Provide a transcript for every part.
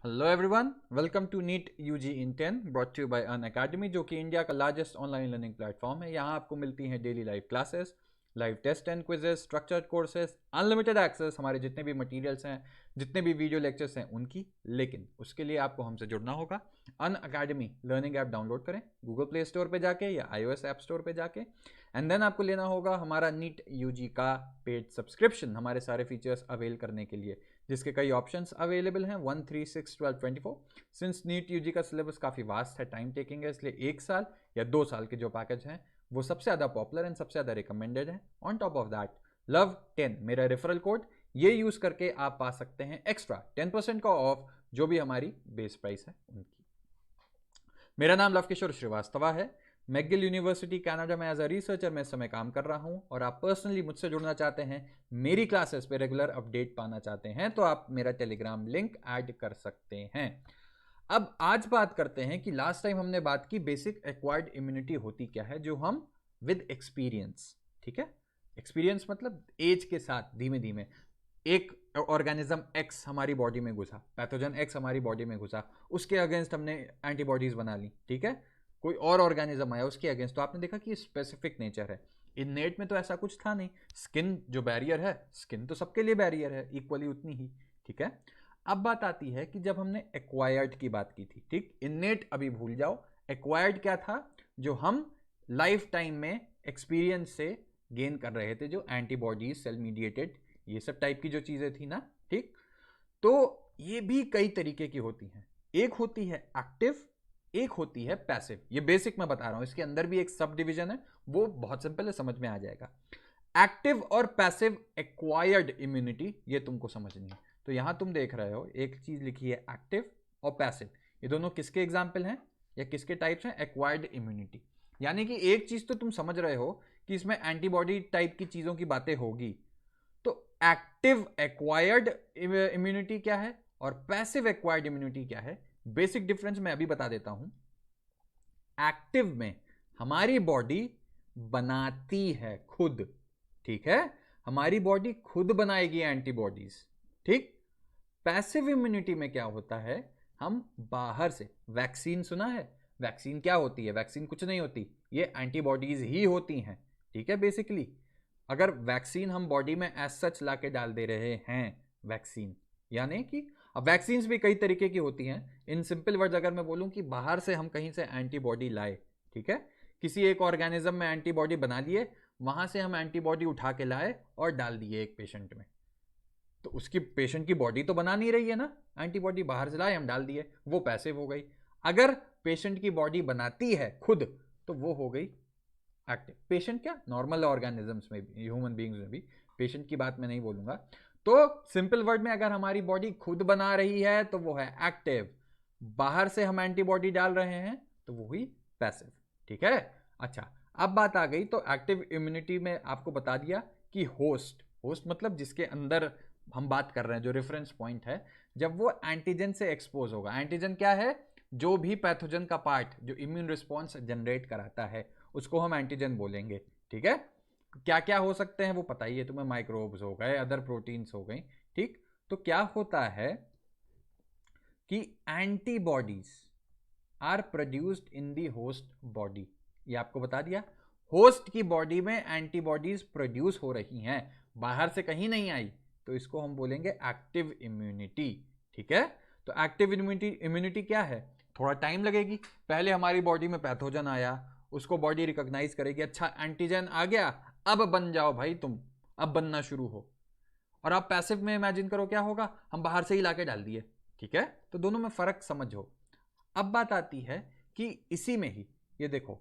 Hello everyone, welcome to NEET UG in 10 brought to you by Unacademy, जो कि India का largest online learning platform है। यहाँ आपको मिलती हैं daily live classes, live test and quizzes, structured courses, unlimited access हमारे जितने भी मटेरियल्स हैं, जितने भी वीडियो लेक्चर्स हैं उनकी। लेकिन उसके लिए आपको हमसे जुड़ना होगा। अन अकेडमी लर्निंग ऐप डाउनलोड करें गूगल प्ले स्टोर पर जाके या iOS ऐप स्टोर पर जाके, एंड देन आपको लेना होगा हमारा नीट यूजी का पेड सब्सक्रिप्शन हमारे सारे फीचर्स अवेल करने के लिए, जिसके कई ऑप्शंस अवेलेबल हैं 1, 3, 6, 12, 24। सिंस नीट यूजी का सिलेबस काफ़ी वास्ट है, टाइम टेकिंग है, इसलिए 1 साल या 2 साल के जो पैकेज हैं वो सबसे ज़्यादा पॉपुलर एंड सबसे ज़्यादा रिकमेंडेड है। On top of that LOVE10 मेरा रेफरल कोड, ये यूज़ करके आप पा सकते हैं एक्स्ट्रा 10% का ऑफ जो भी हमारी बेस प्राइस है उनकी। मेरा नाम लव किशोर श्रीवास्तव है। मैकगिल यूनिवर्सिटी कनाडा में एज अ रिसर्चर मैं इस समय काम कर रहा हूं, और आप पर्सनली मुझसे जुड़ना चाहते हैं, मेरी क्लासेस पे रेगुलर अपडेट पाना चाहते हैं, तो आप मेरा टेलीग्राम लिंक ऐड कर सकते हैं। अब आज बात करते हैं कि लास्ट टाइम हमने बात की बेसिक एक्वायर्ड इम्यूनिटी होती क्या है, जो हम विद एक्सपीरियंस, ठीक है, एक्सपीरियंस मतलब एज के साथ धीमे धीमे एक ऑर्गेनिज्म एक्स हमारी बॉडी में घुसा, पैथोजन एक्स हमारी बॉडी में घुसा, उसके अगेंस्ट हमने एंटीबॉडीज बना ली, ठीक है। कोई और ऑर्गेनिज्म आया उसके अगेंस्ट, तो आपने देखा कि स्पेसिफिक नेचर है। इननेट में तो ऐसा कुछ था नहीं। स्किन जो बैरियर है, स्किन तो सबके लिए बैरियर है इक्वली उतनी ही, ठीक है। अब बात आती है कि जब हमने एक्वायर्ड की बात की थी, ठीक, इननेट अभी भूल जाओ। एक्वायर्ड क्या था? जो हम लाइफ टाइम में एक्सपीरियंस से गेन कर रहे थे, जो एंटीबॉडीज, सेल मीडिएटेड, ये सब टाइप की जो चीजें थी ना, ठीक। तो ये भी कई तरीके की होती हैं। एक होती है एक्टिव, एक होती है पैसिव। ये बेसिक मैं बता रहा हूं, इसके अंदर भी एक सब डिवीजन है, वो बहुत सिंपल है, समझ में आ जाएगा। एक्टिव और पैसिव एक्वायर्ड इम्यूनिटी, ये तुमको समझनी है। तो यहां तुम देख रहे हो एक चीज लिखी है एक्टिव और पैसिव। ये दोनों किसके एग्जाम्पल हैं या किसके टाइप्स हैं? Acquired immunity. यानी कि एक चीज तो तुम समझ रहे हो कि इसमें एंटीबॉडी टाइप की चीजों की बातें होगी। तो एक्टिव एक्वायर्ड इम्यूनिटी क्या है और पैसिव एक्वायर्ड इम्यूनिटी क्या है? बेसिक डिफरेंस मैं अभी बता देता हूं। एक्टिव में हमारी बॉडी बनाती है खुद, ठीक है, हमारी बॉडी खुद बनाएगी एंटीबॉडीज, ठीक। पैसिव इम्यूनिटी में क्या होता है? हम बाहर से, वैक्सीन सुना है? वैक्सीन क्या होती है? वैक्सीन कुछ नहीं होती, ये एंटीबॉडीज ही होती हैं, ठीक है। बेसिकली अगर वैक्सीन हम बॉडी में एज सच ला के डाल दे रहे हैं, वैक्सीन यानी कि, अब वैक्सीन भी कई तरीके की होती हैं। इन सिंपल वर्ड्स अगर मैं बोलूं कि बाहर से हम कहीं से एंटीबॉडी लाए, ठीक है, किसी एक ऑर्गेनिज्म में एंटीबॉडी बना लिए, वहां से हम एंटीबॉडी उठा के लाए और डाल दिए एक पेशेंट में, तो उसकी पेशेंट की बॉडी तो बना नहीं रही है ना, एंटीबॉडी बाहर से लाए हम डाल दिए, वो पैसिव हो गई। अगर पेशेंट की बॉडी बनाती है खुद, तो वो हो गई एक्टिव। पेशेंट क्या, नॉर्मल ऑर्गेनिजम्स में भी, ह्यूमन बींग्स में भी, पेशेंट की बात मैं नहीं बोलूंगा। तो सिंपल वर्ड में अगर हमारी बॉडी खुद बना रही है तो वो है एक्टिव, बाहर से हम एंटीबॉडी डाल रहे हैं तो वो हुई पैसिव, ठीक है। अच्छा, अब बात आ गई, तो एक्टिव इम्यूनिटी में आपको बता दिया कि होस्ट, होस्ट मतलब जिसके अंदर हम बात कर रहे हैं, जो रेफरेंस पॉइंट है, जब वो एंटीजन से एक्सपोज होगा। एंटीजन क्या है? जो भी पैथोजन का पार्ट जो इम्यून रिस्पॉन्स जनरेट कराता है, उसको हम एंटीजन बोलेंगे, ठीक है। क्या क्या हो सकते हैं वो पता ही है तुम्हें, माइक्रोब्स हो गए, अदर प्रोटीन्स हो गई, ठीक। तो क्या होता है कि antibodies are produced in the host body, ये आपको बता दिया। होस्ट की बॉडी में एंटीबॉडीज प्रोड्यूस हो रही हैं, बाहर से कहीं नहीं आई, तो इसको हम बोलेंगे एक्टिव इम्यूनिटी, ठीक है। तो एक्टिव इम्यूनिटी क्या है? थोड़ा टाइम लगेगी, पहले हमारी बॉडी में पैथोजन आया, उसको बॉडी रिकॉग्नाइज करेगी, अच्छा एंटीजन आ गया, अब बन जाओ भाई तुम, अब बनना शुरू हो। और आप पैसिव में इमेजिन करो क्या होगा, हम बाहर से ही लाके डाल दिए, ठीक है। तो दोनों में फर्क समझो। अब बात आती है कि इसी में ही, ये देखो,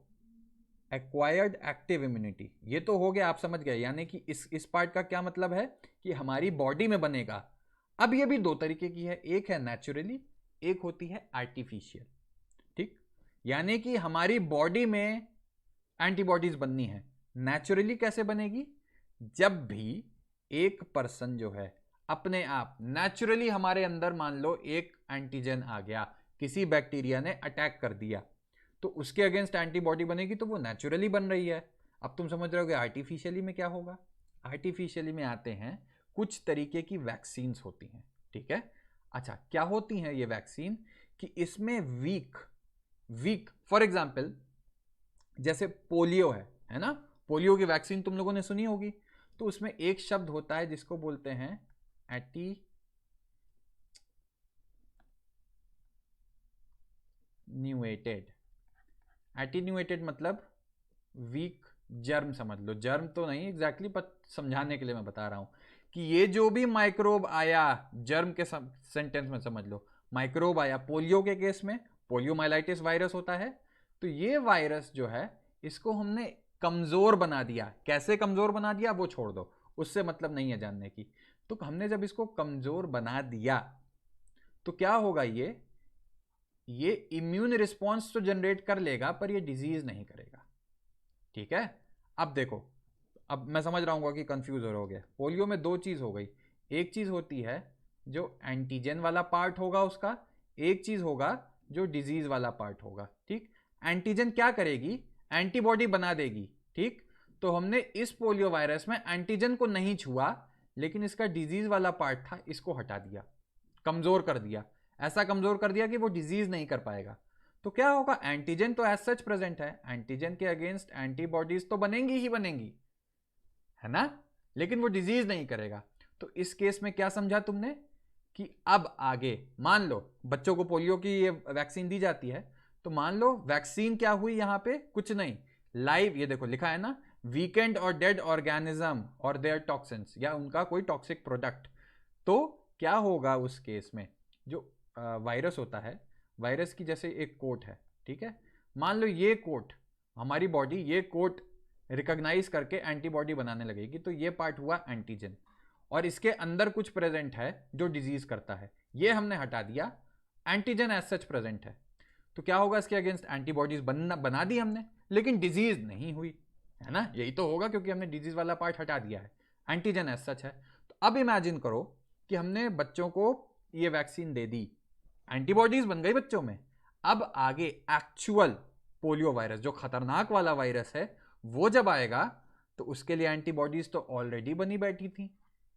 एक्वायर्ड एक्टिव इम्यूनिटी, ये तो हो गया, आप समझ गए, यानी कि इस पार्ट का क्या मतलब है कि हमारी बॉडी में बनेगा। अब ये भी दो तरीके की है, एक है नेचुरली, एक होती है आर्टिफिशियल, ठीक। यानी कि हमारी बॉडी में एंटीबॉडीज बननी है। नेचुरली कैसे बनेगी? जब भी एक पर्सन जो है अपने आप नेचुरली, हमारे अंदर मान लो एक एंटीजन आ गया, किसी बैक्टीरिया ने अटैक कर दिया, तो उसके अगेंस्ट एंटीबॉडी बनेगी, तो वो नेचुरली बन रही है। अब तुम समझ रहे हो कि आर्टिफिशियली में क्या होगा? आर्टिफिशियली में आते हैं कुछ तरीके की वैक्सीन्स होती हैं, ठीक है। अच्छा, क्या होती हैं ये वैक्सीन कि इसमें वीक फॉर एग्जाम्पल जैसे पोलियो है ना, पोलियो की वैक्सीन तुम लोगों ने सुनी होगी, तो उसमें एक शब्द होता है जिसको बोलते हैं एटीन्यूएटेड मतलब वीक जर्म समझ लो, जर्म तो नहीं एग्जैक्टली पर समझाने के लिए मैं बता रहा हूं कि ये जो भी माइक्रोब आया, जर्म के सेंटेंस में समझ लो, माइक्रोब आया पोलियो के केस में, पोलियोमाइलाइटिस वायरस होता है, तो ये वायरस जो है इसको हमने कमजोर बना दिया। कैसे कमजोर बना दिया वो छोड़ दो, उससे मतलब नहीं है जानने की। तो हमने जब इसको कमजोर बना दिया तो क्या होगा, ये इम्यून रिस्पॉन्स तो जनरेट कर लेगा पर ये डिजीज नहीं करेगा। ठीक है, अब देखो, अब मैं समझ रहा हूँ कि कंफ्यूज हो रहोगे। पोलियो में दो चीज हो गई, एक चीज होती है जो एंटीजन वाला पार्ट होगा उसका, एक चीज होगा जो डिजीज वाला पार्ट होगा। ठीक, एंटीजन क्या करेगी, एंटीबॉडी बना देगी। ठीक, तो हमने इस पोलियो वायरस में एंटीजन को नहीं छुआ, लेकिन इसका डिजीज वाला पार्ट था, इसको हटा दिया, कमजोर कर दिया, ऐसा कमजोर कर दिया कि वो डिजीज नहीं कर पाएगा। तो क्या होगा, एंटीजन तो एज सच प्रेजेंट है, एंटीजन के अगेंस्ट एंटीबॉडीज तो बनेंगी ही बनेंगी, है ना, लेकिन वो डिजीज नहीं करेगा। तो इस केस में क्या समझा तुमने कि अब आगे मान लो बच्चों को पोलियो की ये वैक्सीन दी जाती है, तो मान लो वैक्सीन क्या हुई, यहां पे कुछ नहीं, लाइव, ये देखो लिखा है ना, वीकेंड और डेड ऑर्गेनिज्म और देयर टॉक्सिन्स, या उनका कोई टॉक्सिक प्रोडक्ट। तो क्या होगा उस केस में, जो वायरस होता है, वायरस की जैसे एक कोट है, ठीक है, मान लो ये कोट, हमारी बॉडी ये कोट रिकॉग्नाइज करके एंटीबॉडी बनाने लगेगी, तो ये पार्ट हुआ एंटीजन, और इसके अंदर कुछ प्रेजेंट है जो डिजीज करता है, ये हमने हटा दिया, एंटीजन एज सच प्रेजेंट है। तो क्या होगा, इसके अगेंस्ट एंटीबॉडीज बना दी हमने, लेकिन डिजीज नहीं हुई, है ना, यही तो होगा क्योंकि हमने डिजीज वाला पार्ट हटा दिया है, एंटीजन एज सच है। तो अब इमेजिन करो कि हमने बच्चों को ये वैक्सीन दे दी, एंटीबॉडीज बन गई बच्चों में, अब आगे एक्चुअल पोलियो वायरस जो खतरनाक वाला वायरस है वो जब आएगा, तो उसके लिए एंटीबॉडीज तो ऑलरेडी बनी बैठी थी,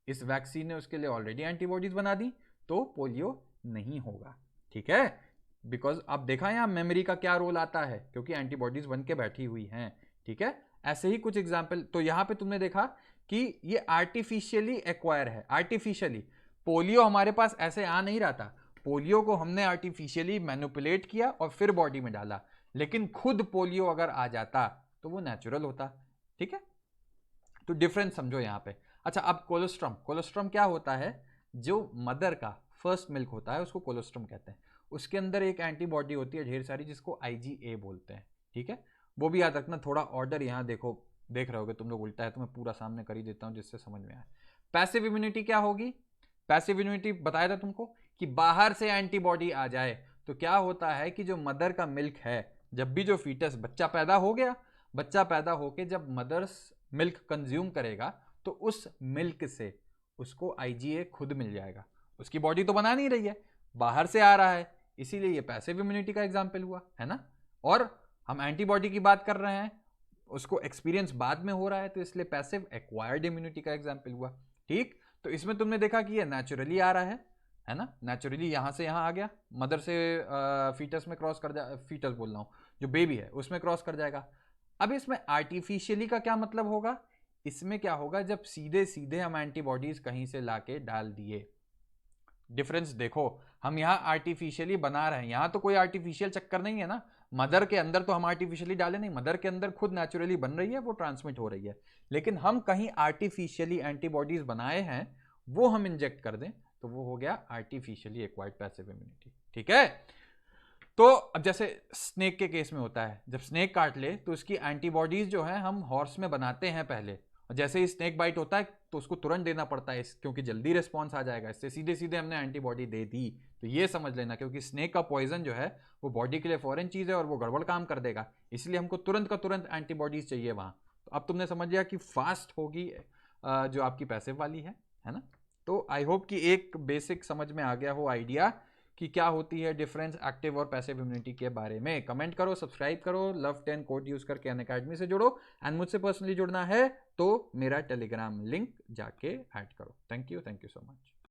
इस वैक्सीन ने उसके लिए ऑलरेडी एंटीबॉडीज बना दी, तो पोलियो नहीं होगा। ठीक है, बिकॉज अब देखा यहां मेमोरी का क्या रोल आता है, क्योंकि एंटीबॉडीज बन के बैठी हुई हैं। ठीक है, ऐसे ही कुछ एग्जाम्पल, तो यहां पे तुमने देखा कि ये आर्टिफिशियली एक्वायर है, आर्टिफिशियली, पोलियो हमारे पास ऐसे आ नहीं रहा था, पोलियो को हमने आर्टिफिशियली मैनिपुलेट किया और फिर बॉडी में डाला, लेकिन खुद पोलियो अगर आ जाता तो वो नेचुरल होता। ठीक है, तो डिफरेंस समझो यहां पे। अच्छा, अब कोलोस्ट्रम, कोलोस्ट्रम क्या होता है, जो मदर का फर्स्ट मिल्क होता है उसको कोलोस्ट्रम कहते हैं, उसके अंदर एक एंटीबॉडी होती है ढेर सारी जिसको IgA बोलते हैं। ठीक है, वो भी याद रखना, थोड़ा ऑर्डर यहां देखो, देख रहे होगे तुम लोग उल्टा है, तो मैं पूरा सामने कर ही देता हूं जिससे समझ में आए। पैसिव इम्यूनिटी क्या होगी, पैसिव इम्यूनिटी बताया था तुमको कि बाहर से एंटीबॉडी आ जाए, तो क्या होता है कि जो मदर का मिल्क है, जब भी जो फीटस बच्चा पैदा हो गया, बच्चा पैदा होके जब मदर्स मिल्क कंज्यूम करेगा, तो उस मिल्क से उसको IgA खुद मिल जाएगा, उसकी बॉडी तो बना नहीं रही है, बाहर से आ रहा है, इसीलिए ये पैसिव इम्यूनिटी का एग्जाम्पल हुआ, है ना। और हम एंटीबॉडी की बात कर रहे हैं, उसको एक्सपीरियंस बाद में हो रहा है, तो इसलिए पैसिव एक्वायर्ड इम्यूनिटी का एग्जाम्पल हुआ। ठीक, तो इसमें तुमने देखा कि ये नेचुरली आ रहा है ना, नेचुरली यहां से यहां आ गया, मदर से फीटस में क्रॉस कर जाए, फीटस बोल रहा हूं, जो बेबी है उसमें क्रॉस कर जाएगा। अब इसमें आर्टिफिशियली का क्या मतलब होगा, इसमें क्या होगा, जब सीधे सीधे हम एंटीबॉडीज कहीं से लाके डाल दिए, डिफरेंस देखो, हम यहां आर्टिफिशियली बना रहे हैं, यहां तो कोई आर्टिफिशियल चक्कर नहीं है ना, मदर के अंदर तो हम आर्टिफिशियली डाले नहीं, मदर के अंदर खुद नेचुरली बन रही है, वो ट्रांसमिट हो रही है, लेकिन हम कहीं आर्टिफिशियली एंटीबॉडीज बनाए हैं, वो हम इंजेक्ट कर दें, तो वो हो गया आर्टिफिशियली एक्वायर्ड पैसिव इम्यूनिटी। ठीक है, तो अब जैसे स्नेक के केस में होता है, जब स्नेक काट ले तो उसकी एंटीबॉडीज जो है हम हॉर्स में बनाते हैं पहले, और जैसे ही स्नेक बाइट होता है तो उसको तुरंत देना पड़ता है, क्योंकि जल्दी रिस्पॉन्स आ जाएगा, इससे सीधे सीधे हमने एंटीबॉडी दे दी। तो ये समझ लेना, क्योंकि स्नेक का पॉइजन जो है वो बॉडी के लिए फॉरेन चीज है और वो गड़बड़ काम कर देगा, इसलिए हमको तुरंत का तुरंत एंटीबॉडीज चाहिए वहां। तो अब तुमने समझ लिया कि फास्ट होगी जो आपकी पैसिव वाली है ना। तो आई होप कि एक बेसिक समझ में आ गया हो आइडिया कि क्या होती है डिफरेंस एक्टिव और पैसिव इम्यूनिटी के बारे में। कमेंट करो, सब्सक्राइब करो, Love10 कोड यूज करके अनअकैडमी से जुड़ो, एंड मुझसे पर्सनली जुड़ना है तो मेरा टेलीग्राम लिंक जाके ऐड करो। Thank you so much.